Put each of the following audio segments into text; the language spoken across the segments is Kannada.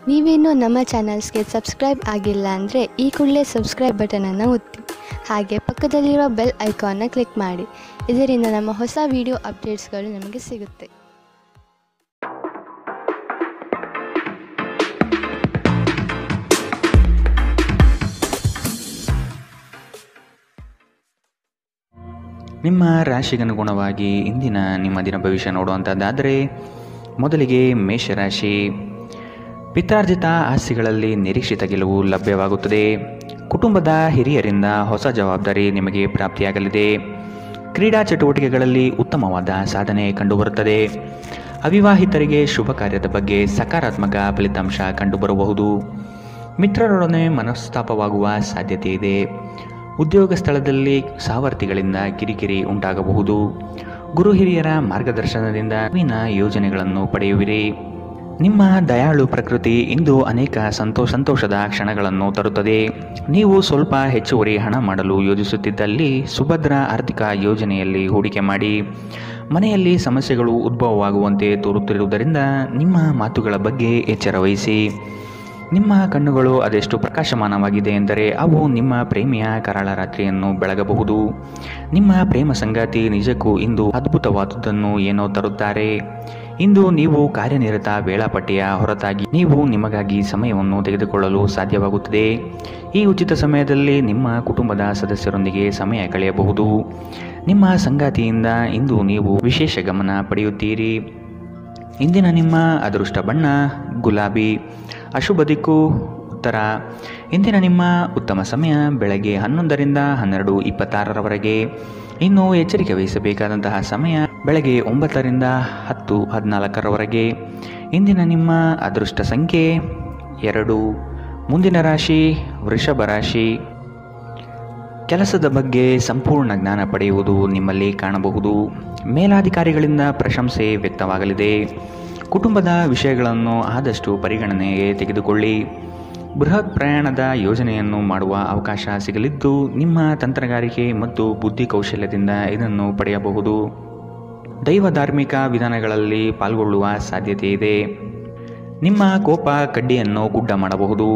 ನೀವೇನೂ ನಮ್ಮ ಚಾನಲ್ಸ್ಗೆ ಸಬ್ಸ್ಕ್ರೈಬ್ ಆಗಿಲ್ಲ ಅಂದರೆ ಈ ಕೂಡಲೇ ಸಬ್ಸ್ಕ್ರೈಬ್ ಬಟನನ್ನು ಒತ್ತಿ, ಹಾಗೆ ಪಕ್ಕದಲ್ಲಿರೋ ಬೆಲ್ ಐಕಾನ್ನ ಕ್ಲಿಕ್ ಮಾಡಿ. ಇದರಿಂದ ನಮ್ಮ ಹೊಸ ವಿಡಿಯೋ ಅಪ್ಡೇಟ್ಸ್ಗಳು ನಿಮಗೆ ಸಿಗುತ್ತೆ. ನಿಮ್ಮ ರಾಶಿಗನುಗುಣವಾಗಿ ಇಂದಿನ ನಿಮ್ಮ ದಿನ ಭವಿಷ್ಯ ನೋಡುವಂಥದ್ದಾದರೆ, ಮೊದಲಿಗೆ ಮೇಷರಾಶಿ. ಪಿತ್ರಾರ್ಜಿತ ಆಸ್ತಿಗಳಲ್ಲಿ ನಿರೀಕ್ಷಿತ ಗೆಲುವು ಲಭ್ಯವಾಗುತ್ತದೆ. ಕುಟುಂಬದ ಹಿರಿಯರಿಂದ ಹೊಸ ಜವಾಬ್ದಾರಿ ನಿಮಗೆ ಪ್ರಾಪ್ತಿಯಾಗಲಿದೆ. ಕ್ರೀಡಾ ಚಟುವಟಿಕೆಗಳಲ್ಲಿ ಉತ್ತಮವಾದ ಸಾಧನೆ ಕಂಡುಬರುತ್ತದೆ. ಅವಿವಾಹಿತರಿಗೆ ಶುಭ ಕಾರ್ಯದ ಬಗ್ಗೆ ಸಕಾರಾತ್ಮಕ ಫಲಿತಾಂಶ ಕಂಡುಬರಬಹುದು. ಮಿತ್ರರೊಡನೆ ಮನಸ್ತಾಪವಾಗುವ ಸಾಧ್ಯತೆ ಇದೆ. ಉದ್ಯೋಗ ಸ್ಥಳದಲ್ಲಿ ಸಹವರ್ತಿಗಳಿಂದ ಕಿರಿಕಿರಿ ಉಂಟಾಗಬಹುದು. ಗುರು ಹಿರಿಯರ ಮಾರ್ಗದರ್ಶನದಿಂದ ನವೀನ ಯೋಜನೆಗಳನ್ನು ಪಡೆಯುವಿರಿ. ನಿಮ್ಮ ದಯಾಳು ಪ್ರಕೃತಿ ಇಂದು ಅನೇಕ ಸಂತೋಷದ ಕ್ಷಣಗಳನ್ನು ತರುತ್ತದೆ. ನೀವು ಸ್ವಲ್ಪ ಹೆಚ್ಚುವರಿ ಹಣ ಮಾಡಲು ಯೋಜಿಸುತ್ತಿದ್ದಲ್ಲಿ ಸುಭದ್ರ ಆರ್ಥಿಕ ಯೋಜನೆಯಲ್ಲಿ ಹೂಡಿಕೆ ಮಾಡಿ. ಮನೆಯಲ್ಲಿ ಸಮಸ್ಯೆಗಳು ಉದ್ಭವವಾಗುವಂತೆ ತೋರುತ್ತಿರುವುದರಿಂದ ನಿಮ್ಮ ಮಾತುಗಳ ಬಗ್ಗೆ ಎಚ್ಚರ ವಹಿಸಿ. ನಿಮ್ಮ ಕಣ್ಣುಗಳು ಅದೆಷ್ಟು ಪ್ರಕಾಶಮಾನವಾಗಿದೆ ಎಂದರೆ ಅವು ನಿಮ್ಮ ಪ್ರೇಮಿಯ ಕರಾಳ ರಾತ್ರಿಯನ್ನು ಬೆಳಗಬಹುದು. ನಿಮ್ಮ ಪ್ರೇಮ ಸಂಗಾತಿ ನಿಜಕ್ಕೂ ಇಂದು ಅದ್ಭುತವಾದುದನ್ನು ಏನೋ ತರುತ್ತಾರೆ. ಇಂದು ನೀವು ಕಾರ್ಯನಿರತ ವೇಳಾಪಟ್ಟಿಯ ಹೊರತಾಗಿ ನೀವು ನಿಮಗಾಗಿ ಸಮಯವನ್ನು ತೆಗೆದುಕೊಳ್ಳಲು ಸಾಧ್ಯವಾಗುತ್ತದೆ. ಈ ಉಚಿತ ಸಮಯದಲ್ಲಿ ನಿಮ್ಮ ಕುಟುಂಬದ ಸದಸ್ಯರೊಂದಿಗೆ ಸಮಯ ಕಳೆಯಬಹುದು. ನಿಮ್ಮ ಸಂಗಾತಿಯಿಂದ ಇಂದು ನೀವು ವಿಶೇಷ ಗಮನ ಪಡೆಯುತ್ತೀರಿ. ಇಂದಿನ ನಿಮ್ಮ ಅದೃಷ್ಟ ಬಣ್ಣ ಗುಲಾಬಿ. ಅಶುಭ ದಿಕ್ಕು ಉತ್ತರ. ಇಂದಿನ ನಿಮ್ಮ ಉತ್ತಮ ಸಮಯ ಬೆಳಗ್ಗೆ 11ರಿಂದ 12:26ರವರೆಗೆ. ಇನ್ನು ಎಚ್ಚರಿಕೆ ವಹಿಸಬೇಕಾದಂತಹ ಸಮಯ ಬೆಳಗ್ಗೆ 9ರಿಂದ 10:14ರವರೆಗೆ. ಇಂದಿನ ನಿಮ್ಮ ಅದೃಷ್ಟ ಸಂಖ್ಯೆ 2. ಮುಂದಿನ ರಾಶಿ ವೃಷಭ ರಾಶಿ. ಕೆಲಸದ ಬಗ್ಗೆ ಸಂಪೂರ್ಣ ಜ್ಞಾನ ಪಡೆಯುವುದು ನಿಮ್ಮಲ್ಲಿ ಕಾಣಬಹುದು. ಮೇಲಾಧಿಕಾರಿಗಳಿಂದ ಪ್ರಶಂಸೆ ವ್ಯಕ್ತವಾಗಲಿದೆ. ಕುಟುಂಬದ ವಿಷಯಗಳನ್ನು ಆದಷ್ಟು ಪರಿಗಣನೆಗೆ ತೆಗೆದುಕೊಳ್ಳಿ. ಬೃಹತ್ ಪ್ರಯಾಣದ ಯೋಜನೆಯನ್ನು ಮಾಡುವ ಅವಕಾಶ ಸಿಗಲಿದ್ದು ನಿಮ್ಮ ತಂತ್ರಗಾರಿಕೆ ಮತ್ತು ಬುದ್ಧಿ ಕೌಶಲ್ಯದಿಂದ ಇದನ್ನು ಪಡೆಯಬಹುದು. ದೈವ ಧಾರ್ಮಿಕ ವಿಧಾನಗಳಲ್ಲಿ ಪಾಲ್ಗೊಳ್ಳುವ ಸಾಧ್ಯತೆ ಇದೆ. ನಿಮ್ಮ ಕೋಪ ಕಡ್ಡಿಯನ್ನು ಗುಡ್ಡ ಮಾಡಬಹುದು.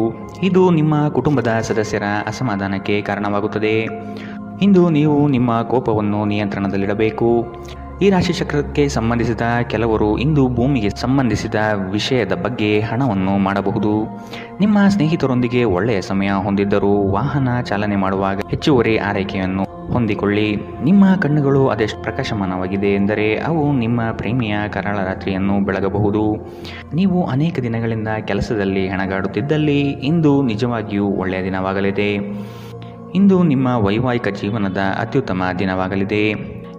ಇದು ನಿಮ್ಮ ಕುಟುಂಬದ ಸದಸ್ಯರ ಅಸಮಾಧಾನಕ್ಕೆ ಕಾರಣವಾಗುತ್ತದೆ. ಇಂದು ನೀವು ನಿಮ್ಮ ಕೋಪವನ್ನು ನಿಯಂತ್ರಣದಲ್ಲಿಡಬೇಕು. ಈ ರಾಶಿಚಕ್ರಕ್ಕೆ ಸಂಬಂಧಿಸಿದ ಕೆಲವರು ಇಂದು ಭೂಮಿಗೆ ಸಂಬಂಧಿಸಿದ ವಿಷಯದ ಬಗ್ಗೆ ಹಣವನ್ನು ಮಾಡಬಹುದು. ನಿಮ್ಮ ಸ್ನೇಹಿತರೊಂದಿಗೆ ಒಳ್ಳೆಯ ಸಮಯ ಹೊಂದಿದ್ದರೂ ವಾಹನ ಚಾಲನೆ ಮಾಡುವಾಗ ಹೆಚ್ಚುವರಿ ಆರೈಕೆಯನ್ನು ಹೊಂದಿಕೊಳ್ಳಿ. ನಿಮ್ಮ ಕಣ್ಣುಗಳು ಅದೆಷ್ಟು ಪ್ರಕಾಶಮಾನವಾಗಿದೆ ಎಂದರೆ ಅವು ನಿಮ್ಮ ಪ್ರೇಮಿಯ ಕರಾಳ ರಾತ್ರಿಯನ್ನು ಬೆಳಗಬಹುದು. ನೀವು ಅನೇಕ ದಿನಗಳಿಂದ ಕೆಲಸದಲ್ಲಿ ಹೆಣಗಾಡುತ್ತಿದ್ದಲ್ಲಿ ಇಂದು ನಿಜವಾಗಿಯೂ ಒಳ್ಳೆಯ ದಿನವಾಗಲಿದೆ. ಇಂದು ನಿಮ್ಮ ವೈವಾಹಿಕ ಜೀವನದ ಅತ್ಯುತ್ತಮ ದಿನವಾಗಲಿದೆ.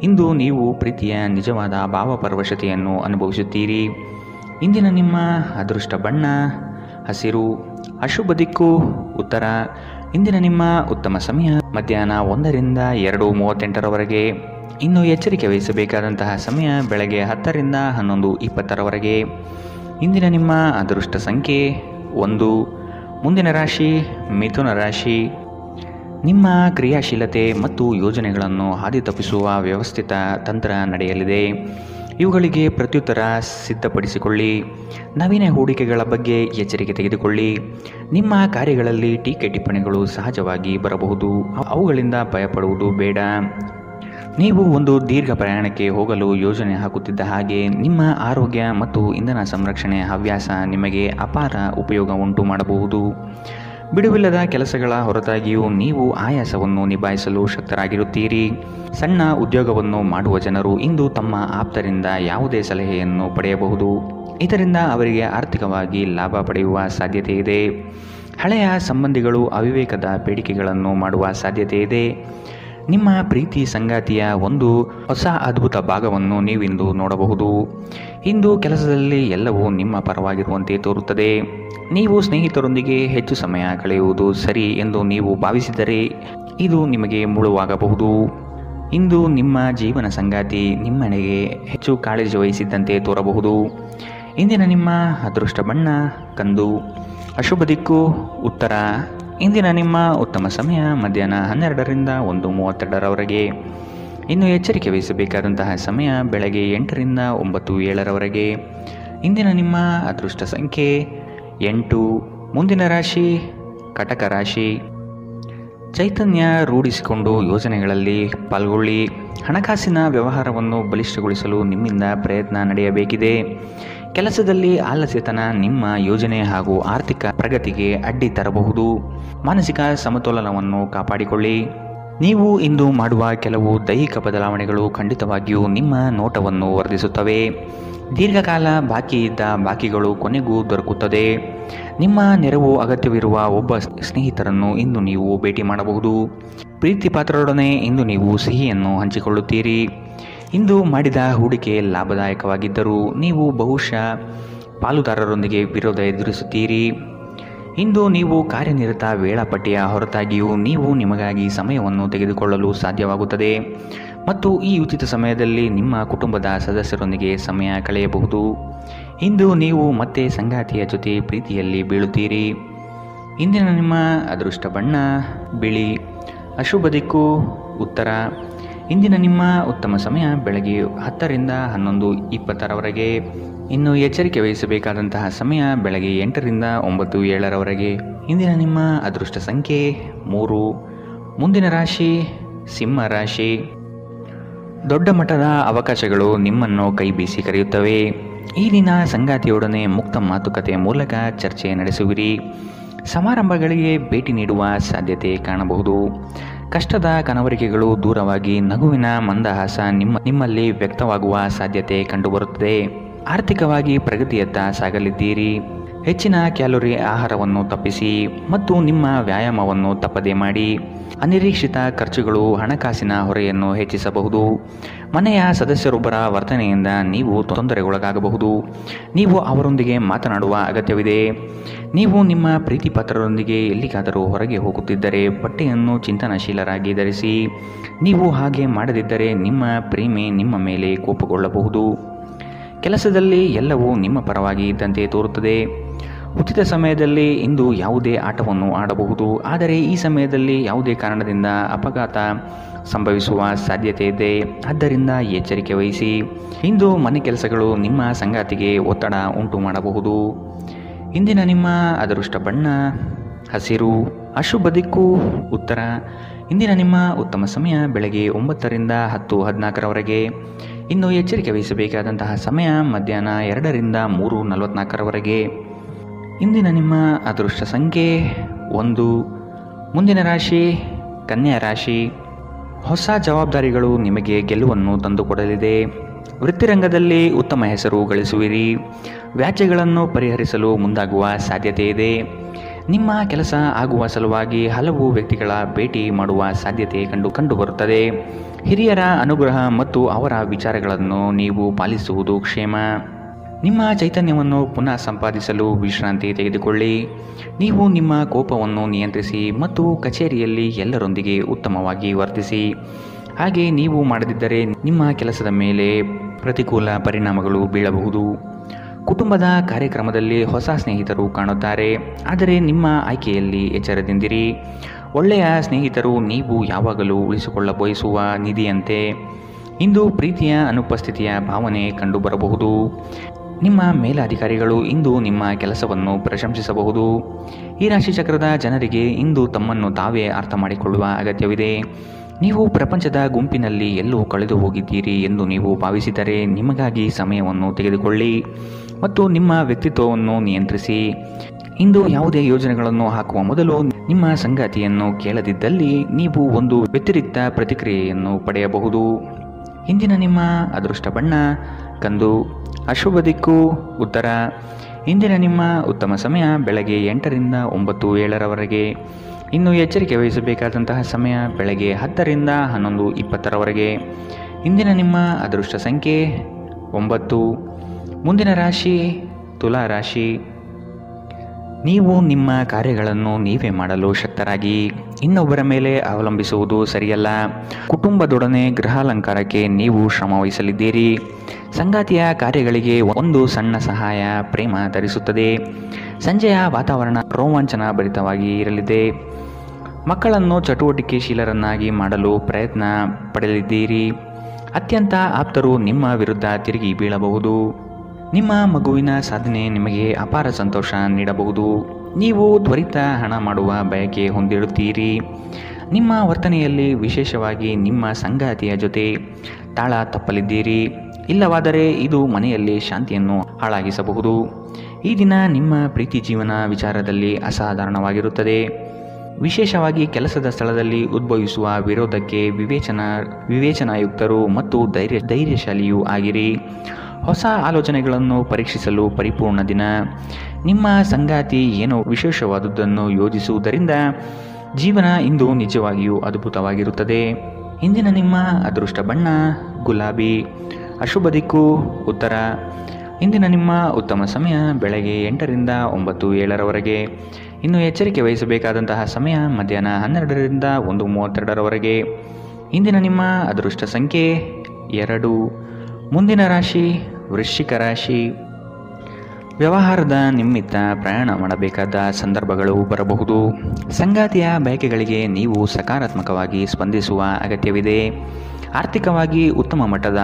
ಇಂದು ನೀವು ಪ್ರೀತಿಯ ನಿಜವಾದ ಭಾವಪರವಶತೆಯನ್ನು ಅನುಭವಿಸುತ್ತೀರಿ. ಇಂದಿನ ನಿಮ್ಮ ಅದೃಷ್ಟ ಬಣ್ಣ ಹಸಿರು. ಅಶುಭ ದಿಕ್ಕು ಉತ್ತರ. ಇಂದಿನ ನಿಮ್ಮ ಉತ್ತಮ ಸಮಯ ಮಧ್ಯಾಹ್ನ 1ರಿಂದ 2:38ರವರೆಗೆ. ಇನ್ನು ಎಚ್ಚರಿಕೆ ವಹಿಸಬೇಕಾದಂತಹ ಸಮಯ ಬೆಳಗ್ಗೆ 10ರಿಂದ 11:20ರವರೆಗೆ. ಇಂದಿನ ನಿಮ್ಮ ಅದೃಷ್ಟ ಸಂಖ್ಯೆ 1. ಮುಂದಿನ ರಾಶಿ ಮಿಥುನ ರಾಶಿ. ನಿಮ್ಮ ಕ್ರಿಯಾಶೀಲತೆ ಮತ್ತು ಯೋಜನೆಗಳನ್ನು ಹಾದಿ ತಪ್ಪಿಸುವ ವ್ಯವಸ್ಥಿತ ತಂತ್ರ ನಡೆಯಲಿದೆ. ಇವುಗಳಿಗೆ ಪ್ರತ್ಯುತ್ತರ ಸಿದ್ಧಪಡಿಸಿಕೊಳ್ಳಿ. ನವೀನ ಹೂಡಿಕೆಗಳ ಬಗ್ಗೆ ಎಚ್ಚರಿಕೆ ತೆಗೆದುಕೊಳ್ಳಿ. ನಿಮ್ಮ ಕಾರ್ಯಗಳಲ್ಲಿ ಟೀಕೆ ಟಿಪ್ಪಣಿಗಳು ಸಹಜವಾಗಿ ಬರಬಹುದು. ಅವುಗಳಿಂದ ಭಯಪಡುವುದು ಬೇಡ. ನೀವು ಒಂದು ದೀರ್ಘ ಪ್ರಯಾಣಕ್ಕೆ ಹೋಗಲು ಯೋಜನೆ ಹಾಕುತ್ತಿದ್ದ ಹಾಗೆ ನಿಮ್ಮ ಆರೋಗ್ಯ ಮತ್ತು ಇಂಧನ ಸಂರಕ್ಷಣೆ ಹವ್ಯಾಸ ನಿಮಗೆ ಅಪಾರ ಉಪಯೋಗ ಉಂಟು ಮಾಡಬಹುದು. ಬಿಡುವಿಲ್ಲದ ಕೆಲಸಗಳ ಹೊರತಾಗಿಯೂ ನೀವು ಆಯಾಸವನ್ನು ನಿಭಾಯಿಸಲು ಶಕ್ತರಾಗಿರುತ್ತೀರಿ. ಸಣ್ಣ ಉದ್ಯೋಗವನ್ನು ಮಾಡುವ ಜನರು ಇಂದು ತಮ್ಮ ಆಪ್ತರಿಂದ ಯಾವುದೇ ಸಲಹೆಯನ್ನು ಪಡೆಯಬಹುದು. ಇದರಿಂದ ಅವರಿಗೆ ಆರ್ಥಿಕವಾಗಿ ಲಾಭ ಪಡೆಯುವ ಸಾಧ್ಯತೆ ಇದೆ. ಹಳೆಯ ಸಂಬಂಧಿಗಳು ಅವಿವೇಕದ ಬೇಡಿಕೆಗಳನ್ನು ಮಾಡುವ ಸಾಧ್ಯತೆ ಇದೆ. ನಿಮ್ಮ ಪ್ರೀತಿ ಸಂಗಾತಿಯ ಒಂದು ಹೊಸ ಅದ್ಭುತ ಭಾಗವನ್ನು ನೀವಿಂದು ನೋಡಬಹುದು. ಇಂದು ಕೆಲಸದಲ್ಲಿ ಎಲ್ಲವೂ ನಿಮ್ಮ ಪರವಾಗಿರುವಂತೆ ತೋರುತ್ತದೆ. ನೀವು ಸ್ನೇಹಿತರೊಂದಿಗೆ ಹೆಚ್ಚು ಸಮಯ ಕಳೆಯುವುದು ಸರಿ ಎಂದು ನೀವು ಭಾವಿಸಿದರೆ ಇದು ನಿಮಗೆ ಮುಳುವಾಗಬಹುದು. ಇಂದು ನಿಮ್ಮ ಜೀವನ ಸಂಗಾತಿ ನಿಮ್ಮನೆಗೆ ಹೆಚ್ಚು ಕಾಳಜಿ ವಹಿಸಿದ್ದಂತೆ ತೋರಬಹುದು. ಇಂದಿನ ನಿಮ್ಮ ಅದೃಷ್ಟ ಬಣ್ಣ ಕಂದು. ಅಶುಭ ದಿಕ್ಕು ಉತ್ತರ. ಇಂದಿನ ನಿಮ್ಮ ಉತ್ತಮ ಸಮಯ ಮಧ್ಯಾಹ್ನ 12ರಿಂದ 1:32ರವರೆಗೆ. ಇನ್ನು ಎಚ್ಚರಿಕೆ ವಹಿಸಬೇಕಾದಂತಹ ಸಮಯ ಬೆಳಗ್ಗೆ 8ರಿಂದ 9:07ರವರೆಗೆ. ಇಂದಿನ ನಿಮ್ಮ ಅದೃಷ್ಟ ಸಂಖ್ಯೆ 8. ಮುಂದಿನ ರಾಶಿ ಕಟಕ ರಾಶಿ. ಚೈತನ್ಯ ರೂಢಿಸಿಕೊಂಡು ಯೋಜನೆಗಳಲ್ಲಿ ಪಾಲ್ಗೊಳ್ಳಿ. ಹಣಕಾಸಿನ ವ್ಯವಹಾರವನ್ನು ಬಲಿಷ್ಠಗೊಳಿಸಲು ನಿಮ್ಮಿಂದ ಪ್ರಯತ್ನ ನಡೆಯಬೇಕಿದೆ. ಕೆಲಸದಲ್ಲಿ ಆಲಸ್ಯತನ ನಿಮ್ಮ ಯೋಜನೆ ಹಾಗೂ ಆರ್ಥಿಕ ಪ್ರಗತಿಗೆ ಅಡ್ಡಿ ತರಬಹುದು. ಮಾನಸಿಕ ಸಮತೋಲನವನ್ನು ಕಾಪಾಡಿಕೊಳ್ಳಿ. ನೀವು ಇಂದು ಮಾಡುವ ಕೆಲವು ದೈಹಿಕ ಬದಲಾವಣೆಗಳು ಖಂಡಿತವಾಗಿಯೂ ನಿಮ್ಮ ನೋಟವನ್ನು ವರ್ಧಿಸುತ್ತವೆ. ದೀರ್ಘಕಾಲ ಬಾಕಿ ಇದ್ದ ಬಾಕಿಗಳು ಕೊನೆಗೂ ದೊರಕುತ್ತದೆ. ನಿಮ್ಮ ನೆರವು ಅಗತ್ಯವಿರುವ ಒಬ್ಬ ಸ್ನೇಹಿತರನ್ನು ಇಂದು ನೀವು ಭೇಟಿ ಮಾಡಬಹುದು. ಪ್ರೀತಿ ಪಾತ್ರರೊಡನೆ ಇಂದು ನೀವು ಸಿಹಿಯನ್ನು ಹಂಚಿಕೊಳ್ಳುತ್ತೀರಿ. ಇಂದು ಮಾಡಿದ ಹೂಡಿಕೆ ಲಾಭದಾಯಕವಾಗಿದ್ದರೂ ನೀವು ಬಹುಶಃ ಪಾಲುದಾರರೊಂದಿಗೆ ವಿರೋಧ ಎದುರಿಸುತ್ತೀರಿ. ಇಂದು ನೀವು ಕಾರ್ಯನಿರತ ವೇಳಾಪಟ್ಟಿಯ ಹೊರತಾಗಿಯೂ ನೀವು ನಿಮಗಾಗಿ ಸಮಯವನ್ನು ತೆಗೆದುಕೊಳ್ಳಲು ಸಾಧ್ಯವಾಗುತ್ತದೆ ಮತ್ತು ಈ ಉಚಿತ ಸಮಯದಲ್ಲಿ ನಿಮ್ಮ ಕುಟುಂಬದ ಸದಸ್ಯರೊಂದಿಗೆ ಸಮಯ ಕಳೆಯಬಹುದು. ಇಂದು ನೀವು ಮತ್ತೆ ಸಂಗಾತಿಯ ಜೊತೆ ಪ್ರೀತಿಯಲ್ಲಿ ಬೀಳುತ್ತೀರಿ. ಇಂದಿನ ನಿಮ್ಮ ಅದೃಷ್ಟ ಬಣ್ಣ ಬಿಳಿ. ಅಶುಭ ದಿಕ್ಕು ಉತ್ತರ. ಇಂದಿನ ನಿಮ್ಮ ಉತ್ತಮ ಸಮಯ ಬೆಳಗ್ಗೆ 10 ರಿಂದ 11:20 ಇನ್ನು ಎಚ್ಚರಿಕೆ ವಹಿಸಬೇಕಾದಂತಹ ಸಮಯ ಬೆಳಗ್ಗೆ 8 ರಿಂದ 9:07 ಇಂದಿನ ನಿಮ್ಮ ಅದೃಷ್ಟ ಸಂಖ್ಯೆ 3. ಮುಂದಿನ ರಾಶಿ ಸಿಂಹ ರಾಶಿ. ದೊಡ್ಡ ಮಟ್ಟದ ಅವಕಾಶಗಳು ನಿಮ್ಮನ್ನು ಕೈ ಬೀಸಿ ಕರೆಯುತ್ತವೆ. ಈ ದಿನ ಸಂಗಾತಿಯೊಡನೆ ಮುಕ್ತ ಮಾತುಕತೆ ಮೂಲಕ ಚರ್ಚೆ ನಡೆಸುವಿರಿ. ಸಮಾರಂಭಗಳಿಗೆ ಭೇಟಿ ನೀಡುವ ಸಾಧ್ಯತೆ ಕಾಣಬಹುದು. ಕಷ್ಟದ ಕನವರಿಕೆಗಳು ದೂರವಾಗಿ ನಗುವಿನ ಮಂದಹಾಸ ನಿಮ್ಮಲ್ಲಿ ವ್ಯಕ್ತವಾಗುವ ಸಾಧ್ಯತೆ ಕಂಡುಬರುತ್ತದೆ. ಆರ್ಥಿಕವಾಗಿ ಪ್ರಗತಿಯತ್ತ ಸಾಗಲಿದ್ದೀರಿ. ಹೆಚ್ಚಿನ ಕ್ಯಾಲೋರಿ ಆಹಾರವನ್ನು ತಪ್ಪಿಸಿ ಮತ್ತು ನಿಮ್ಮ ವ್ಯಾಯಾಮವನ್ನು ತಪ್ಪದೇ ಮಾಡಿ. ಅನಿರೀಕ್ಷಿತ ಖರ್ಚುಗಳು ಹಣಕಾಸಿನ ಹೊರೆಯನ್ನು ಹೆಚ್ಚಿಸಬಹುದು. ಮನೆಯ ಸದಸ್ಯರೊಬ್ಬರ ವರ್ತನೆಯಿಂದ ನೀವು ತೊಂದರೆಗೊಳಗಾಗಬಹುದು. ನೀವು ಅವರೊಂದಿಗೆ ಮಾತನಾಡುವ ಅಗತ್ಯವಿದೆ. ನೀವು ನಿಮ್ಮ ಪ್ರೀತಿ ಪಾತ್ರರೊಂದಿಗೆ ಎಲ್ಲಿಗಾದರೂ ಹೊರಗೆ ಹೋಗುತ್ತಿದ್ದರೆ ಬಟ್ಟೆಯನ್ನು ಚಿಂತನಶೀಲರಾಗಿ ಧರಿಸಿ. ನೀವು ಹಾಗೆ ಮಾಡದಿದ್ದರೆ ನಿಮ್ಮ ಪ್ರೇಮಿ ನಿಮ್ಮ ಮೇಲೆ ಕೋಪಗೊಳ್ಳಬಹುದು. ಕೆಲಸದಲ್ಲಿ ಎಲ್ಲವೂ ನಿಮ್ಮ ಪರವಾಗಿ ಇದ್ದಂತೆ ತೋರುತ್ತದೆ. ಉಚಿತ ಸಮಯದಲ್ಲಿ ಇಂದು ಯಾವುದೇ ಆಟವನ್ನು ಆಡಬಹುದು, ಆದರೆ ಈ ಸಮಯದಲ್ಲಿ ಯಾವುದೇ ಕಾರಣದಿಂದ ಅಪಘಾತ ಸಂಭವಿಸುವ ಸಾಧ್ಯತೆ ಇದೆ. ಆದ್ದರಿಂದ ಎಚ್ಚರಿಕೆ ವಹಿಸಿ. ಇಂದು ಮನೆ ಕೆಲಸಗಳು ನಿಮ್ಮ ಸಂಗಾತಿಗೆ ಒತ್ತಡ ಉಂಟು ಮಾಡಬಹುದು. ಇಂದಿನ ನಿಮ್ಮ ಅದೃಷ್ಟ ಬಣ್ಣ ಹಸಿರು. ಅಶುಭ ದಿಕ್ಕು ಉತ್ತರ. ಇಂದಿನ ನಿಮ್ಮ ಉತ್ತಮ ಸಮಯ ಬೆಳಗ್ಗೆ 9 ರಿಂದ 10:14 ಇನ್ನು ಎಚ್ಚರಿಕೆ ವಹಿಸಬೇಕಾದಂತಹ ಸಮಯ ಮಧ್ಯಾಹ್ನ 2 ರಿಂದ 3:44 ಇಂದಿನ ನಿಮ್ಮ ಅದೃಷ್ಟ ಸಂಖ್ಯೆ 1. ಮುಂದಿನ ರಾಶಿ ಕನ್ಯಾ ರಾಶಿ. ಹೊಸ ಜವಾಬ್ದಾರಿಗಳು ನಿಮಗೆ ಗೆಲುವನ್ನು ತಂದುಕೊಡಲಿದೆ. ವೃತ್ತಿರಂಗದಲ್ಲಿ ಉತ್ತಮ ಹೆಸರು ಗಳಿಸುವಿರಿ. ವ್ಯಾಜ್ಯಗಳನ್ನು ಪರಿಹರಿಸಲು ಮುಂದಾಗುವ ಸಾಧ್ಯತೆ ಇದೆ. ನಿಮ್ಮ ಕೆಲಸ ಆಗುವ ಸಲುವಾಗಿ ಹಲವು ವ್ಯಕ್ತಿಗಳ ಭೇಟಿ ಮಾಡುವ ಸಾಧ್ಯತೆ ಕಂಡುಬರುತ್ತದೆ. ಹಿರಿಯರ ಅನುಗ್ರಹ ಮತ್ತು ಅವರ ವಿಚಾರಗಳನ್ನು ನೀವು ಪಾಲಿಸುವುದು ಕ್ಷೇಮ. ನಿಮ್ಮ ಚೈತನ್ಯವನ್ನು ಪುನಃ ಸಂಪಾದಿಸಲು ವಿಶ್ರಾಂತಿ ತೆಗೆದುಕೊಳ್ಳಿ. ನೀವು ನಿಮ್ಮ ಕೋಪವನ್ನು ನಿಯಂತ್ರಿಸಿ ಮತ್ತು ಕಚೇರಿಯಲ್ಲಿ ಎಲ್ಲರೊಂದಿಗೆ ಉತ್ತಮವಾಗಿ ವರ್ತಿಸಿ. ಹಾಗೆ ನೀವು ಮಾಡದಿದ್ದರೆ ನಿಮ್ಮ ಕೆಲಸದ ಮೇಲೆ ಪ್ರತಿಕೂಲ ಪರಿಣಾಮಗಳು ಬೀಳಬಹುದು. ಕುಟುಂಬದ ಕಾರ್ಯಕ್ರಮದಲ್ಲಿ ಹೊಸ ಸ್ನೇಹಿತರು ಕಾಣುತ್ತಾರೆ, ಆದರೆ ನಿಮ್ಮ ಆಯ್ಕೆಯಲ್ಲಿ ಎಚ್ಚರದಿಂದಿರಿ. ಒಳ್ಳೆಯ ಸ್ನೇಹಿತರು ನೀವು ಯಾವಾಗಲೂ ಉಳಿಸಿಕೊಳ್ಳ ಬಯಸುವ ನಿಧಿಯಂತೆ. ಇಂದು ಪ್ರೀತಿಯ ಅನುಪಸ್ಥಿತಿಯ ಭಾವನೆ ಕಂಡುಬರಬಹುದು. ನಿಮ್ಮ ಮೇಲಾಧಿಕಾರಿಗಳು ಇಂದು ನಿಮ್ಮ ಕೆಲಸವನ್ನು ಪ್ರಶಂಸಿಸಬಹುದು. ಈ ರಾಶಿಚಕ್ರದ ಜನರಿಗೆ ಇಂದು ತಮ್ಮನ್ನು ತಾವೇ ಅರ್ಥ ಮಾಡಿಕೊಳ್ಳುವ ಅಗತ್ಯವಿದೆ. ನೀವು ಪ್ರಪಂಚದ ಗುಂಪಿನಲ್ಲಿ ಎಲ್ಲೋ ಕಳೆದು ಹೋಗಿದ್ದೀರಿ ಎಂದು ನೀವು ಭಾವಿಸಿದರೆ ನಿಮಗಾಗಿ ಸಮಯವನ್ನು ತೆಗೆದುಕೊಳ್ಳಿ ಮತ್ತು ನಿಮ್ಮ ವ್ಯಕ್ತಿತ್ವವನ್ನು ನಿಯಂತ್ರಿಸಿ. ಇಂದು ಯಾವುದೇ ಯೋಜನೆಗಳನ್ನು ಹಾಕುವ ಮೊದಲು ನಿಮ್ಮ ಸಂಗಾತಿಯನ್ನು ಕೇಳದಿದ್ದಲ್ಲಿ ನೀವು ಒಂದು ವ್ಯತಿರಿಕ್ತ ಪ್ರತಿಕ್ರಿಯೆಯನ್ನು ಪಡೆಯಬಹುದು. ಇಂದಿನ ನಿಮ್ಮ ಅದೃಷ್ಟ ಬಣ್ಣ ಕಂದು. ಅಶುಭ ದಿಕ್ಕು ಉತ್ತರ. ಇಂದಿನ ನಿಮ್ಮ ಉತ್ತಮ ಸಮಯ ಬೆಳಗ್ಗೆ 8 ರಿಂದ 9:07 ಇನ್ನು ಎಚ್ಚರಿಕೆ ವಹಿಸಬೇಕಾದಂತಹ ಸಮಯ ಬೆಳಗ್ಗೆ 10 ರಿಂದ 11:20 ಇಂದಿನ ನಿಮ್ಮ ಅದೃಷ್ಟ ಸಂಖ್ಯೆ 9. ಮುಂದಿನ ರಾಶಿ ತುಲಾ ರಾಶಿ. ನೀವು ನಿಮ್ಮ ಕಾರ್ಯಗಳನ್ನು ನೀವೇ ಮಾಡಲು ಶಕ್ತರಾಗಿ ಇನ್ನೊಬ್ಬರ ಮೇಲೆ ಅವಲಂಬಿಸುವುದು ಸರಿಯಲ್ಲ. ಕುಟುಂಬದೊಡನೆ ಗೃಹಾಲಂಕಾರಕ್ಕೆ ನೀವು ಶ್ರಮ ವಹಿಸಲಿದ್ದೀರಿ. ಸಂಗಾತಿಯ ಕಾರ್ಯಗಳಿಗೆ ಒಂದು ಸಣ್ಣ ಸಹಾಯ ಪ್ರೇಮ ತರಿಸುತ್ತದೆ. ಸಂಜೆಯ ವಾತಾವರಣ ರೋಮಾಂಚನ ಭರಿತವಾಗಿ ಇರಲಿದೆ. ಮಕ್ಕಳನ್ನು ಚಟುವಟಿಕೆಶೀಲರನ್ನಾಗಿ ಮಾಡಲು ಪ್ರಯತ್ನ ಪಡೆಯಲಿದ್ದೀರಿ. ಅತ್ಯಂತ ಆಪ್ತರು ನಿಮ್ಮ ವಿರುದ್ಧ ತಿರುಗಿ ಬೀಳಬಹುದು. ನಿಮ್ಮ ಮಗುವಿನ ಸಾಧನೆ ನಿಮಗೆ ಅಪಾರ ಸಂತೋಷ ನೀಡಬಹುದು. ನೀವು ತ್ವರಿತ ಹಣ ಮಾಡುವ ಬಯಕೆ ಹೊಂದಿರುತ್ತೀರಿ. ನಿಮ್ಮ ವರ್ತನೆಯಲ್ಲಿ ವಿಶೇಷವಾಗಿ ನಿಮ್ಮ ಸಂಗಾತಿಯ ಜೊತೆ ತಾಳ ತಪ್ಪಲಿದ್ದೀರಿ. ಇಲ್ಲವಾದರೆ ಇದು ಮನೆಯಲ್ಲಿ ಶಾಂತಿಯನ್ನು ಹಾಳಾಗಿಸಬಹುದು. ಈ ದಿನ ನಿಮ್ಮ ಪ್ರೀತಿ ಜೀವನ ವಿಚಾರದಲ್ಲಿ ಅಸಾಧಾರಣವಾಗಿರುತ್ತದೆ. ವಿಶೇಷವಾಗಿ ಕೆಲಸದ ಸ್ಥಳದಲ್ಲಿ ಉದ್ಭವಿಸುವ ವಿರೋಧಕ್ಕೆ ವಿವೇಚನಾಯುಕ್ತರು ಮತ್ತು ಧೈರ್ಯಶಾಲಿಯೂ ಆಗಿರಿ. ಹೊಸ ಆಲೋಚನೆಗಳನ್ನು ಪರೀಕ್ಷಿಸಲು ಪರಿಪೂರ್ಣ ದಿನ. ನಿಮ್ಮ ಸಂಗಾತಿ ಏನೋ ವಿಶೇಷವಾದುದನ್ನು ಯೋಜಿಸುವುದರಿಂದ ಜೀವನ ಇಂದು ನಿಜವಾಗಿಯೂ ಅದ್ಭುತವಾಗಿರುತ್ತದೆ. ಇಂದಿನ ನಿಮ್ಮ ಅದೃಷ್ಟ ಬಣ್ಣ ಗುಲಾಬಿ. ಅಶುಭ ದಿಕ್ಕು ಉತ್ತರ. ಇಂದಿನ ನಿಮ್ಮ ಉತ್ತಮ ಸಮಯ ಬೆಳಗ್ಗೆ 8ರಿಂದ 9:07 ಇನ್ನು ಎಚ್ಚರಿಕೆ ವಹಿಸಬೇಕಾದಂತಹ ಸಮಯ ಮಧ್ಯಾಹ್ನ 12ರಿಂದ 1:32 ಇಂದಿನ ನಿಮ್ಮ ಅದೃಷ್ಟ ಸಂಖ್ಯೆ 2. ಮುಂದಿನ ರಾಶಿ ವೃಶ್ಚಿಕ ರಾಶಿ. ವ್ಯವಹಾರದ ನಿಮಿತ್ತ ಪ್ರಯಾಣ ಮಾಡಬೇಕಾದ ಸಂದರ್ಭಗಳು ಬರಬಹುದು. ಸಂಗಾತಿಯ ಬಯಕೆಗಳಿಗೆ ನೀವು ಸಕಾರಾತ್ಮಕವಾಗಿ ಸ್ಪಂದಿಸುವ ಅಗತ್ಯವಿದೆ. ಆರ್ಥಿಕವಾಗಿ ಉತ್ತಮ ಮಟ್ಟದ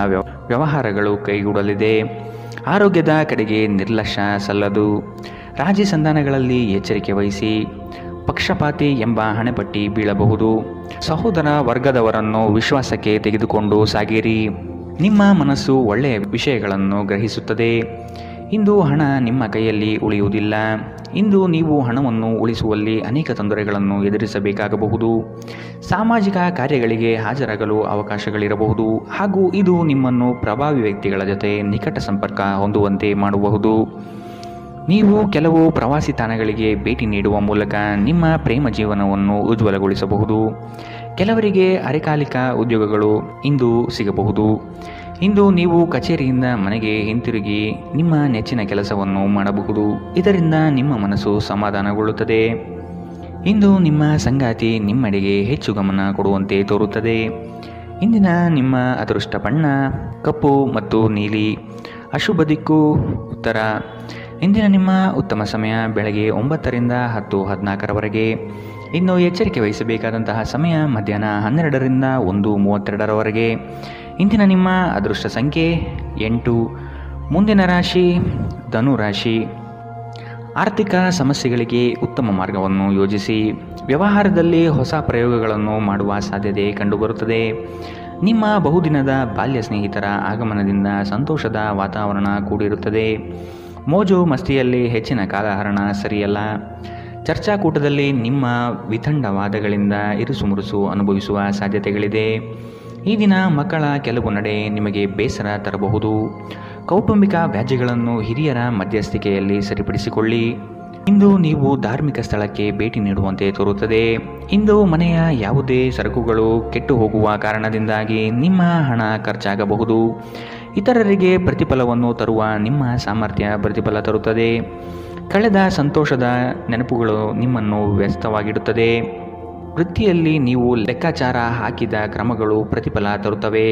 ವ್ಯವಹಾರಗಳು ಕೈಗೂಡಲಿದೆ. ಆರೋಗ್ಯದ ಕಡೆಗೆ ನಿರ್ಲಕ್ಷ್ಯ ಸಲ್ಲದು. ರಾಜಿ ಸಂಧಾನಗಳಲ್ಲಿ ಎಚ್ಚರಿಕೆ ವಹಿಸಿ. ಪಕ್ಷಪಾತಿ ಎಂಬ ಹಣೆಪಟ್ಟಿ ಬೀಳಬಹುದು. ಸಹೋದರ ವರ್ಗದವರನ್ನು ವಿಶ್ವಾಸಕ್ಕೆ ತೆಗೆದುಕೊಂಡು ಸಾಗಿರಿ. ನಿಮ್ಮ ಮನಸ್ಸು ಒಳ್ಳೆಯ ವಿಷಯಗಳನ್ನು ಗ್ರಹಿಸುತ್ತದೆ. ಇಂದು ಹಣ ನಿಮ್ಮ ಕೈಯಲ್ಲಿ ಉಳಿಯುವುದಿಲ್ಲ. ಇಂದು ನೀವು ಹಣವನ್ನು ಉಳಿಸುವಲ್ಲಿ ಅನೇಕ ತೊಂದರೆಗಳನ್ನು ಎದುರಿಸಬೇಕಾಗಬಹುದು. ಸಾಮಾಜಿಕ ಕಾರ್ಯಗಳಿಗೆ ಹಾಜರಾಗಲು ಅವಕಾಶಗಳಿರಬಹುದು ಹಾಗೂ ಇದು ನಿಮ್ಮನ್ನು ಪ್ರಭಾವಿ ವ್ಯಕ್ತಿಗಳ ಜೊತೆ ನಿಕಟ ಸಂಪರ್ಕ ಹೊಂದುವಂತೆ ಮಾಡಬಹುದು. ನೀವು ಕೆಲವು ಪ್ರವಾಸಿ ತಾಣಗಳಿಗೆ ಭೇಟಿ ನೀಡುವ ಮೂಲಕ ನಿಮ್ಮ ಪ್ರೇಮ ಜೀವನವನ್ನು ಉಜ್ವಲಗೊಳಿಸಬಹುದು. ಕೆಲವರಿಗೆ ಅರೆಕಾಲಿಕ ಉದ್ಯೋಗಗಳು ಇಂದು ಸಿಗಬಹುದು. ಇಂದು ನೀವು ಕಚೇರಿಯಿಂದ ಮನೆಗೆ ಹಿಂತಿರುಗಿ ನಿಮ್ಮ ನೆಚ್ಚಿನ ಕೆಲಸವನ್ನು ಮಾಡಬಹುದು. ಇದರಿಂದ ನಿಮ್ಮ ಮನಸ್ಸು ಸಮಾಧಾನಗೊಳ್ಳುತ್ತದೆ. ಇಂದು ನಿಮ್ಮ ಸಂಗಾತಿ ನಿಮ್ಮೆಡೆಗೆ ಹೆಚ್ಚು ಗಮನ ಕೊಡುವಂತೆ ತೋರುತ್ತದೆ. ಇಂದಿನ ನಿಮ್ಮ ಅದೃಷ್ಟ ಬಣ್ಣ ಕಪ್ಪು ಮತ್ತು ನೀಲಿ. ಅಶುಭ ದಿಕ್ಕು ಉತ್ತರ. ಇಂದಿನ ನಿಮ್ಮ ಉತ್ತಮ ಸಮಯ ಬೆಳಗ್ಗೆ 9ರಿಂದ 10:14 ಇನ್ನು ಎಚ್ಚರಿಕೆ ವಹಿಸಬೇಕಾದಂತಹ ಸಮಯ ಮಧ್ಯಾಹ್ನ 12ರಿಂದ 1:32 ಇಂದಿನ ನಿಮ್ಮ ಅದೃಷ್ಟ ಸಂಖ್ಯೆ 8. ಮುಂದಿನ ರಾಶಿ ಧನು ರಾಶಿ. ಆರ್ಥಿಕ ಸಮಸ್ಯೆಗಳಿಗೆ ಉತ್ತಮ ಮಾರ್ಗವನ್ನು ಯೋಜಿಸಿ. ವ್ಯವಹಾರದಲ್ಲಿ ಹೊಸ ಪ್ರಯೋಗಗಳನ್ನು ಮಾಡುವ ಸಾಧ್ಯತೆ ಕಂಡುಬರುತ್ತದೆ. ನಿಮ್ಮ ಬಹುದಿನದ ಬಾಲ್ಯ ಸ್ನೇಹಿತರ ಆಗಮನದಿಂದ ಸಂತೋಷದ ವಾತಾವರಣ ಕೂಡಿರುತ್ತದೆ. ಮೋಜು ಮಸ್ತಿಯಲ್ಲಿ ಹೆಚ್ಚಿನ ಕಾಲಹರಣ ಸರಿಯಲ್ಲ. ಚರ್ಚಾಕೂಟದಲ್ಲಿ ನಿಮ್ಮ ವಿತಂಡವಾದಗಳಿಂದ ಇರುಸುಮುರುಸು ಅನುಭವಿಸುವ ಸಾಧ್ಯತೆಗಳಿದೆ. ಈ ದಿನ ಮಕ್ಕಳ ಕೆಲವು ನಡೆ ನಿಮಗೆ ಬೇಸರ ತರಬಹುದು. ಕೌಟುಂಬಿಕ ವ್ಯಾಜ್ಯಗಳನ್ನು ಹಿರಿಯರ ಮಧ್ಯಸ್ಥಿಕೆಯಲ್ಲಿ ಸರಿಪಡಿಸಿಕೊಳ್ಳಿ. ಇಂದು ನೀವು ಧಾರ್ಮಿಕ ಸ್ಥಳಕ್ಕೆ ಭೇಟಿ ನೀಡುವಂತೆ ತೋರುತ್ತದೆ. ಇಂದು ಮನೆಯ ಯಾವುದೇ ಸರಕುಗಳು ಕೆಟ್ಟು ಹೋಗುವ ಕಾರಣದಿಂದಾಗಿ ನಿಮ್ಮ ಹಣ ಖರ್ಚಾಗಬಹುದು. ಇತರರಿಗೆ ಪ್ರತಿಫಲವನ್ನು ತರುವ ನಿಮ್ಮ ಸಾಮರ್ಥ್ಯ ಪ್ರತಿಫಲ ತರುತ್ತದೆ. ಕಳೆದ ಸಂತೋಷದ ನೆನಪುಗಳು ನಿಮ್ಮನ್ನು ವ್ಯಸ್ತವಾಗಿಡುತ್ತದೆ. ವೃತ್ತಿಯಲ್ಲಿ ನೀವು ಲೆಕ್ಕಾಚಾರ ಹಾಕಿದ ಕ್ರಮಗಳು ಪ್ರತಿಫಲ ತರುತ್ತವೆ.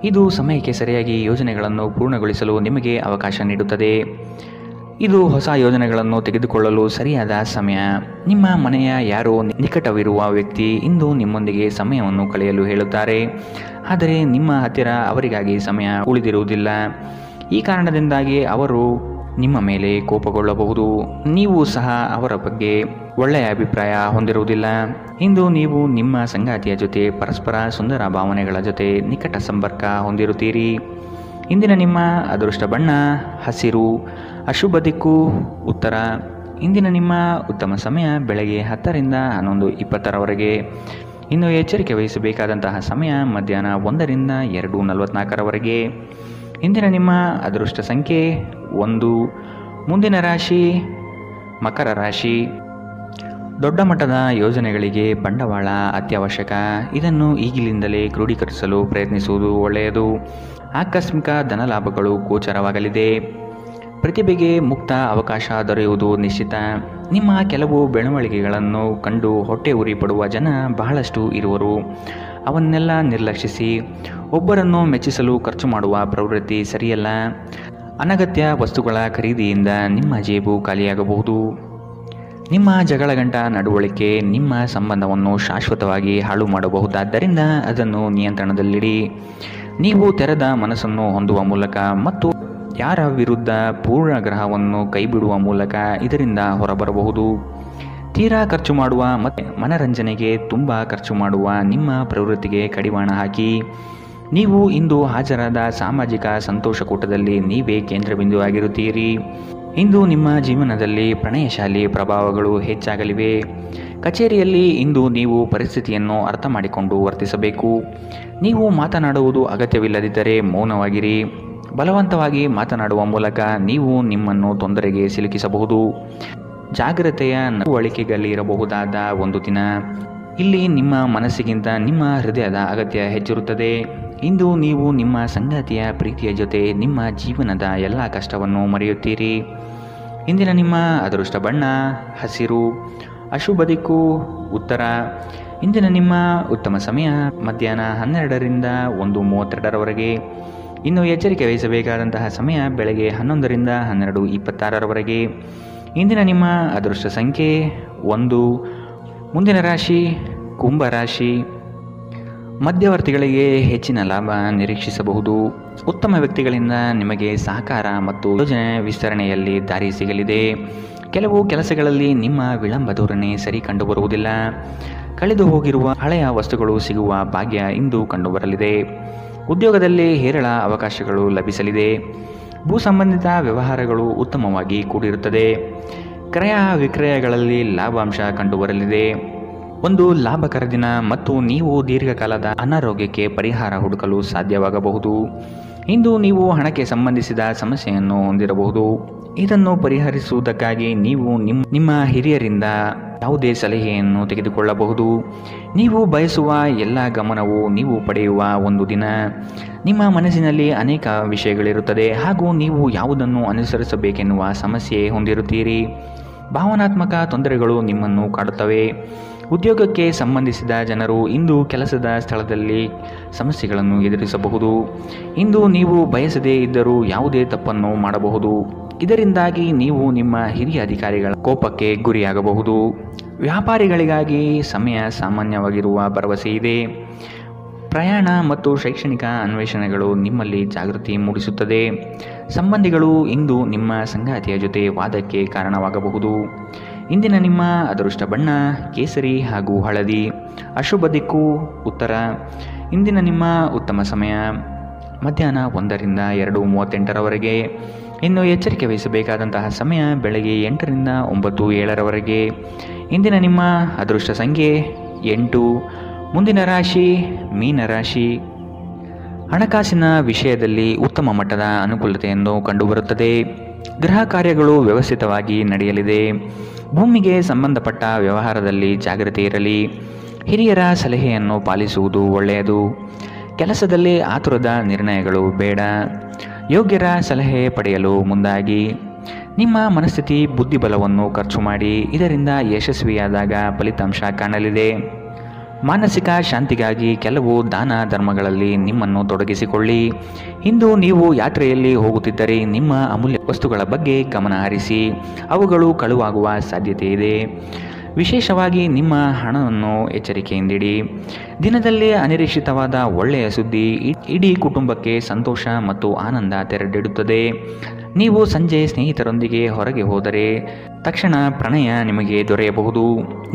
ಇದು ಸಮಯಕ್ಕೆ ಸರಿಯಾಗಿ ಯೋಜನೆಗಳನ್ನು ಪೂರ್ಣಗೊಳಿಸಲು ನಿಮಗೆ ಅವಕಾಶ ನೀಡುತ್ತದೆ. ಇದು ಹೊಸ ಯೋಜನೆಗಳನ್ನು ತೆಗೆದುಕೊಳ್ಳಲು ಸರಿಯಾದ ಸಮಯ. ನಿಮ್ಮ ಮನೆಯ ಯಾರೋ ನಿಕಟವಿರುವ ವ್ಯಕ್ತಿ ಇಂದು ನಿಮ್ಮೊಂದಿಗೆ ಸಮಯವನ್ನು ಕಳೆಯಲು ಹೇಳುತ್ತಾರೆ. ಆದರೆ ನಿಮ್ಮ ಹತ್ತಿರ ಅವರಿಗಾಗಿ ಸಮಯ ಉಳಿದಿರುವುದಿಲ್ಲ. ಈ ಕಾರಣದಿಂದಾಗಿ ಅವರು ನಿಮ್ಮ ಮೇಲೆ ಕೋಪಗೊಳ್ಳಬಹುದು. ನೀವು ಸಹ ಅವರ ಬಗ್ಗೆ ಒಳ್ಳೆಯ ಅಭಿಪ್ರಾಯ ಹೊಂದಿರುವುದಿಲ್ಲ. ಇಂದು ನೀವು ನಿಮ್ಮ ಸಂಗಾತಿಯ ಜೊತೆ ಪರಸ್ಪರ ಸುಂದರ ಭಾವನೆಗಳ ಜೊತೆ ನಿಕಟ ಸಂಪರ್ಕ ಹೊಂದಿರುತ್ತೀರಿ. ಇಂದಿನ ನಿಮ್ಮ ಅದೃಷ್ಟ ಬಣ್ಣ ಹಸಿರು. ಅಶುಭ ದಿಕ್ಕು ಉತ್ತರ. ಇಂದಿನ ನಿಮ್ಮ ಉತ್ತಮ ಸಮಯ ಬೆಳಗ್ಗೆ 10ರಿಂದ 11:20 ಇನ್ನು ಎಚ್ಚರಿಕೆ ವಹಿಸಬೇಕಾದಂತಹ ಸಮಯ ಮಧ್ಯಾಹ್ನ 1ರಿಂದ 2:44 ಇಂದಿನ ನಿಮ್ಮ ಅದೃಷ್ಟ ಸಂಖ್ಯೆ 1. ಮುಂದಿನ ರಾಶಿ ಮಕರ ರಾಶಿ. ದೊಡ್ಡ ಮಟ್ಟದ ಯೋಜನೆಗಳಿಗೆ ಬಂಡವಾಳ ಅತ್ಯವಶ್ಯಕ. ಇದನ್ನು ಈಗಿನಿಂದಲೇ ಕ್ರೋಢೀಕರಿಸಲು ಪ್ರಯತ್ನಿಸುವುದು ಒಳ್ಳೆಯದು. ಆಕಸ್ಮಿಕ ಧನಲಾಭಗಳು ಗೋಚರವಾಗಲಿದೆ. ಪ್ರತಿಭೆಗೆ ಮುಕ್ತ ಅವಕಾಶ ದೊರೆಯುವುದು ನಿಶ್ಚಿತ. ನಿಮ್ಮ ಕೆಲವು ಬೆಳವಣಿಗೆಗಳನ್ನು ಕಂಡು ಹೊಟ್ಟೆ ಉರಿ ಪಡುವ ಜನ ಬಹಳಷ್ಟು ಇರುವರು. ಅವನ್ನೆಲ್ಲ ನಿರ್ಲಕ್ಷಿಸಿ. ಒಬ್ಬರನ್ನು ಮೆಚ್ಚಿಸಲು ಖರ್ಚು ಮಾಡುವ ಪ್ರವೃತ್ತಿ ಸರಿಯಲ್ಲ. ಅನಗತ್ಯ ವಸ್ತುಗಳ ಖರೀದಿಯಿಂದ ನಿಮ್ಮ ಜೇಬು ಖಾಲಿಯಾಗಬಹುದು. ನಿಮ್ಮ ಜಗಳಗಂಟ ನಡವಳಿಕೆ ನಿಮ್ಮ ಸಂಬಂಧವನ್ನು ಶಾಶ್ವತವಾಗಿ ಹಾಳು ಮಾಡಬಹುದಾದ್ದರಿಂದ ಅದನ್ನು ನಿಯಂತ್ರಣದಲ್ಲಿಡಿ. ನೀವು ತೆರೆದ ಮನಸ್ಸನ್ನು ಹೊಂದುವ ಮೂಲಕ ಮತ್ತು ಯಾರ ವಿರುದ್ಧ ಪೂರ್ಣ ಗ್ರಹವನ್ನು ಕೈಬಿಡುವ ಮೂಲಕ ಇದರಿಂದ ಹೊರಬರಬಹುದು. ತೀರಾ ಖರ್ಚು ಮಾಡುವ ಮತ್ತು ಮನರಂಜನೆಗೆ ತುಂಬ ಖರ್ಚು ಮಾಡುವ ನಿಮ್ಮ ಪ್ರವೃತ್ತಿಗೆ ಕಡಿವಾಣ ಹಾಕಿ. ನೀವು ಇಂದು ಹಾಜರಾದ ಸಾಮಾಜಿಕ ಸಂತೋಷಕೂಟದಲ್ಲಿ ನೀವೇ ಕೇಂದ್ರಬಿಂದುವಾಗಿರುತ್ತೀರಿ. ಇಂದು ನಿಮ್ಮ ಜೀವನದಲ್ಲಿ ಪ್ರಣಯಶಾಲಿ ಪ್ರಭಾವಗಳು ಹೆಚ್ಚಾಗಲಿವೆ. ಕಚೇರಿಯಲ್ಲಿ ಇಂದು ನೀವು ಪರಿಸ್ಥಿತಿಯನ್ನು ಅರ್ಥ ಮಾಡಿಕೊಂಡು ವರ್ತಿಸಬೇಕು. ನೀವು ಮಾತನಾಡುವುದು ಅಗತ್ಯವಿಲ್ಲದಿದ್ದರೆ ಮೌನವಾಗಿರಿ. ಬಲವಂತವಾಗಿ ಮಾತನಾಡುವ ಮೂಲಕ ನೀವು ನಿಮ್ಮನ್ನು ತೊಂದರೆಗೆ ಸಿಲುಕಿಸಬಹುದು. ಜಾಗ್ರತೆಯ ನಡವಳಿಕೆಗಳಿರಬಹುದಾದ ಒಂದು ದಿನ. ಇಲ್ಲಿ ನಿಮ್ಮ ಮನಸ್ಸಿಗಿಂತ ನಿಮ್ಮ ಹೃದಯದ ಅಗತ್ಯ ಹೆಚ್ಚಿರುತ್ತದೆ. ಇಂದು ನೀವು ನಿಮ್ಮ ಸಂಗಾತಿಯ ಪ್ರೀತಿಯ ಜೊತೆ ನಿಮ್ಮ ಜೀವನದ ಎಲ್ಲ ಕಷ್ಟವನ್ನು ಮರೆಯುತ್ತೀರಿ. ಇಂದಿನ ನಿಮ್ಮ ಅದೃಷ್ಟ ಬಣ್ಣ ಹಸಿರು. ಅಶುಭ ದಿಕ್ಕು ಉತ್ತರ. ಇಂದಿನ ನಿಮ್ಮ ಉತ್ತಮ ಸಮಯ ಮಧ್ಯಾಹ್ನ 12ರಿಂದ 1:32ರವರೆಗೆ. ಇನ್ನು ಎಚ್ಚರಿಕೆ ವಹಿಸಬೇಕಾದಂತಹ ಸಮಯ ಬೆಳಗ್ಗೆ 11ರಿಂದ 12:26ರವರೆಗೆ. ಇಂದಿನ ನಿಮ್ಮ ಅದೃಷ್ಟ ಸಂಖ್ಯೆ 1. ಮುಂದಿನ ರಾಶಿ ಕುಂಭರಾಶಿ. ಮಧ್ಯವರ್ತಿಗಳಿಗೆ ಹೆಚ್ಚಿನ ಲಾಭ ನಿರೀಕ್ಷಿಸಬಹುದು. ಉತ್ತಮ ವ್ಯಕ್ತಿಗಳಿಂದ ನಿಮಗೆ ಸಹಕಾರ ಮತ್ತು ಯೋಜನೆ ವಿಸ್ತರಣೆಯಲ್ಲಿ ದಾರಿ ಸಿಗಲಿದೆ. ಕೆಲವು ಕೆಲಸಗಳಲ್ಲಿ ನಿಮ್ಮ ವಿಳಂಬ ಧೋರಣೆ ಸರಿ ಕಂಡುಬರುವುದಿಲ್ಲ. ಕಳೆದು ಹೋಗಿರುವ ಹಳೆಯ ವಸ್ತುಗಳು ಸಿಗುವ ಭಾಗ್ಯ ಇಂದು ಕಂಡುಬರಲಿದೆ. ಉದ್ಯೋಗದಲ್ಲಿ ಹೇರಳ ಅವಕಾಶಗಳು ಲಭಿಸಲಿದೆ. ಭೂ ಸಂಬಂಧಿತ ವ್ಯವಹಾರಗಳು ಉತ್ತಮವಾಗಿ ಕೂಡಿರುತ್ತದೆ. ಕ್ರಯ ವಿಕ್ರಯಗಳಲ್ಲಿ ಲಾಭಾಂಶ ಕಂಡುಬರಲಿದೆ. ಒಂದು ಲಾಭಕರ ದಿನ ಮತ್ತು ನೀವು ದೀರ್ಘಕಾಲದ ಅನಾರೋಗ್ಯಕ್ಕೆ ಪರಿಹಾರ ಹುಡುಕಲು ಸಾಧ್ಯವಾಗಬಹುದು. ಇಂದು ನೀವು ಹಣಕ್ಕೆ ಸಂಬಂಧಿಸಿದ ಸಮಸ್ಯೆಯನ್ನು ಹೊಂದಿರಬಹುದು. ಇದನ್ನು ಪರಿಹರಿಸುವುದಕ್ಕಾಗಿ ನೀವು ನಿಮ್ಮ ಹಿರಿಯರಿಂದ ಯಾವುದೇ ಸಲಹೆಯನ್ನು ತೆಗೆದುಕೊಳ್ಳಬಹುದು. ನೀವು ಬಯಸುವ ಎಲ್ಲ ಗಮನವು ನೀವು ಪಡೆಯುವ ಒಂದು ದಿನ. ನಿಮ್ಮ ಮನಸ್ಸಿನಲ್ಲಿ ಅನೇಕ ವಿಷಯಗಳಿರುತ್ತದೆ ಹಾಗೂ ನೀವು ಯಾವುದನ್ನು ಅನುಸರಿಸಬೇಕೆನ್ನುವ ಸಮಸ್ಯೆ ಹೊಂದಿರುತ್ತೀರಿ. ಭಾವನಾತ್ಮಕ ತೊಂದರೆಗಳು ನಿಮ್ಮನ್ನು ಕಾಡುತ್ತವೆ. ಉದ್ಯೋಗಕ್ಕೆ ಸಂಬಂಧಿಸಿದ ಜನರು ಇಂದು ಕೆಲಸದ ಸ್ಥಳದಲ್ಲಿ ಸಮಸ್ಯೆಗಳನ್ನು ಎದುರಿಸಬಹುದು. ಇಂದು ನೀವು ಬಯಸದೇ ಇದ್ದರೂ ಯಾವುದೇ ತಪ್ಪನ್ನು ಮಾಡಬಹುದು. ಇದರಿಂದಾಗಿ ನೀವು ನಿಮ್ಮ ಹಿರಿಯ ಅಧಿಕಾರಿಗಳ ಕೋಪಕ್ಕೆ ಗುರಿಯಾಗಬಹುದು. ವ್ಯಾಪಾರಿಗಳಿಗಾಗಿ ಸಮಯ ಸಾಮಾನ್ಯವಾಗಿರುವ ಭರವಸೆ ಇದೆ. ಪ್ರಯಾಣ ಮತ್ತು ಶೈಕ್ಷಣಿಕ ಅನ್ವೇಷಣೆಗಳು ನಿಮ್ಮಲ್ಲಿ ಜಾಗೃತಿ ಮೂಡಿಸುತ್ತದೆ. ಸಂಬಂಧಿಗಳು ಇಂದು ನಿಮ್ಮ ಸಂಗಾತಿಯ ಜೊತೆ ವಾದಕ್ಕೆ ಕಾರಣವಾಗಬಹುದು. ಇಂದಿನ ನಿಮ್ಮ ಅದೃಷ್ಟ ಬಣ್ಣ ಕೇಸರಿ ಹಾಗೂ ಹಳದಿ. ಅಶುಭ ದಿಕ್ಕು ಉತ್ತರ. ಇಂದಿನ ನಿಮ್ಮ ಉತ್ತಮ ಸಮಯ ಮಧ್ಯಾಹ್ನ 1ರಿಂದ 2:38ರವರೆಗೆ. ಇನ್ನು ಎಚ್ಚರಿಕೆ ವಹಿಸಬೇಕಾದಂತಹ ಸಮಯ ಬೆಳಗ್ಗೆ 8ರಿಂದ 9:07ರವರೆಗೆ. ಇಂದಿನ ನಿಮ್ಮ ಅದೃಷ್ಟ ಸಂಖ್ಯೆ 8. ಮುಂದಿನ ರಾಶಿ ಮೀನರಾಶಿ. ಹಣಕಾಸಿನ ವಿಷಯದಲ್ಲಿ ಉತ್ತಮ ಮಟ್ಟದ ಅನುಕೂಲತೆಯನ್ನು ಕಂಡುಬರುತ್ತದೆ. ಗೃಹ ಕಾರ್ಯಗಳು ವ್ಯವಸ್ಥಿತವಾಗಿ ನಡೆಯಲಿದೆ. ಭೂಮಿಗೆ ಸಂಬಂಧಪಟ್ಟ ವ್ಯವಹಾರದಲ್ಲಿ ಜಾಗ್ರತೆ ಇರಲಿ. ಹಿರಿಯರ ಸಲಹೆಯನ್ನು ಪಾಲಿಸುವುದು ಒಳ್ಳೆಯದು. ಕೆಲಸದಲ್ಲಿ ಆತುರದ ನಿರ್ಣಯಗಳು ಬೇಡ. ಯೋಗ್ಯರ ಸಲಹೆ ಪಡೆಯಲು ಮುಂದಾಗಿ. ನಿಮ್ಮ ಮನಸ್ಥಿತಿ ಬುದ್ಧಿಬಲವನ್ನು ಖರ್ಚು ಮಾಡಿ. ಇದರಿಂದ ಯಶಸ್ವಿಯಾದಾಗ ಫಲಿತಾಂಶ ಕಾಣಲಿದೆ. ಮಾನಸಿಕ ಶಾಂತಿಗಾಗಿ ಕೆಲವು ದಾನ ಧರ್ಮಗಳಲ್ಲಿ ನಿಮ್ಮನ್ನು ತೊಡಗಿಸಿಕೊಳ್ಳಿ. ಇಂದು ನೀವು ಯಾತ್ರೆಯಲ್ಲಿ ಹೋಗುತ್ತಿದ್ದರೆ ನಿಮ್ಮ ಅಮೂಲ್ಯ ವಸ್ತುಗಳ ಬಗ್ಗೆ ಗಮನ ಹರಿಸಿ. ಅವುಗಳು ಕಳುವಾಗುವ ಸಾಧ್ಯತೆ ಇದೆ. ವಿಶೇಷವಾಗಿ ನಿಮ್ಮ ಹಣವನ್ನು ಎಚ್ಚರಿಕೆಯಿಂದಿಡಿ. ದಿನದಲ್ಲಿ ಅನಿರೀಕ್ಷಿತವಾದ ಒಳ್ಳೆಯ ಸುದ್ದಿ ಇಡೀ ಕುಟುಂಬಕ್ಕೆ ಸಂತೋಷ ಮತ್ತು ಆನಂದ ತೆರೆದಿಡುತ್ತದೆ. ನೀವು ಸಂಜೆ ಸ್ನೇಹಿತರೊಂದಿಗೆ ಹೊರಗೆ ಹೋದರೆ ತಕ್ಷಣ ಪ್ರಣಯ ನಿಮಗೆ ದೊರೆಯಬಹುದು.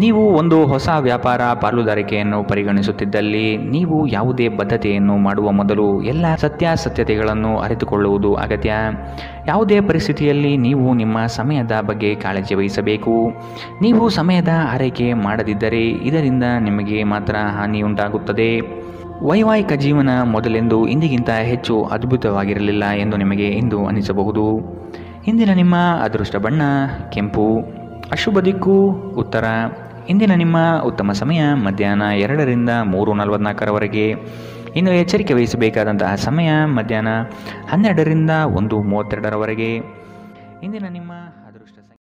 ನೀವು ಒಂದು ಹೊಸ ವ್ಯಾಪಾರ ಪಾಲುದಾರಿಕೆಯನ್ನು ಪರಿಗಣಿಸುತ್ತಿದ್ದಲ್ಲಿ ನೀವು ಯಾವುದೇ ಬದ್ಧತೆಯನ್ನು ಮಾಡುವ ಮೊದಲು ಎಲ್ಲ ಸತ್ಯಾಸತ್ಯತೆಗಳನ್ನು ಅರಿತುಕೊಳ್ಳುವುದು ಅಗತ್ಯ. ಯಾವುದೇ ಪರಿಸ್ಥಿತಿಯಲ್ಲಿ ನೀವು ನಿಮ್ಮ ಸಮಯದ ಬಗ್ಗೆ ಕಾಳಜಿ ವಹಿಸಬೇಕು. ನೀವು ಸಮಯದ ಆರೈಕೆ ಮಾಡದಿದ್ದರೆ ಇದರಿಂದ ನಿಮಗೆ ಮಾತ್ರ ಹಾನಿಯುಂಟಾಗುತ್ತದೆ. ವೈವಾಹಿಕ ಜೀವನ ಮೊದಲೆಂದು ಇಂದಿಗಿಂತ ಹೆಚ್ಚು ಅದ್ಭುತವಾಗಿರಲಿಲ್ಲ ಎಂದು ನಿಮಗೆ ಇಂದು ಅನಿಸಬಹುದು. ಇಂದಿನ ನಿಮ್ಮ ಅದೃಷ್ಟ ಬಣ್ಣ ಕೆಂಪು. ಅಶುಭ ದಿಕ್ಕು ಉತ್ತರ. ಇಂದಿನ ನಿಮ್ಮ ಉತ್ತಮ ಸಮಯ ಮಧ್ಯಾಹ್ನ 2ರಿಂದ 3:44ರವರೆಗೆ. ಇನ್ನು ಎಚ್ಚರಿಕೆ ವಹಿಸಬೇಕಾದಂತಹ ಸಮಯ ಮಧ್ಯಾಹ್ನ 12ರಿಂದ 1:32ರವರೆಗೆ. ಇಂದಿನ ನಿಮ್ಮ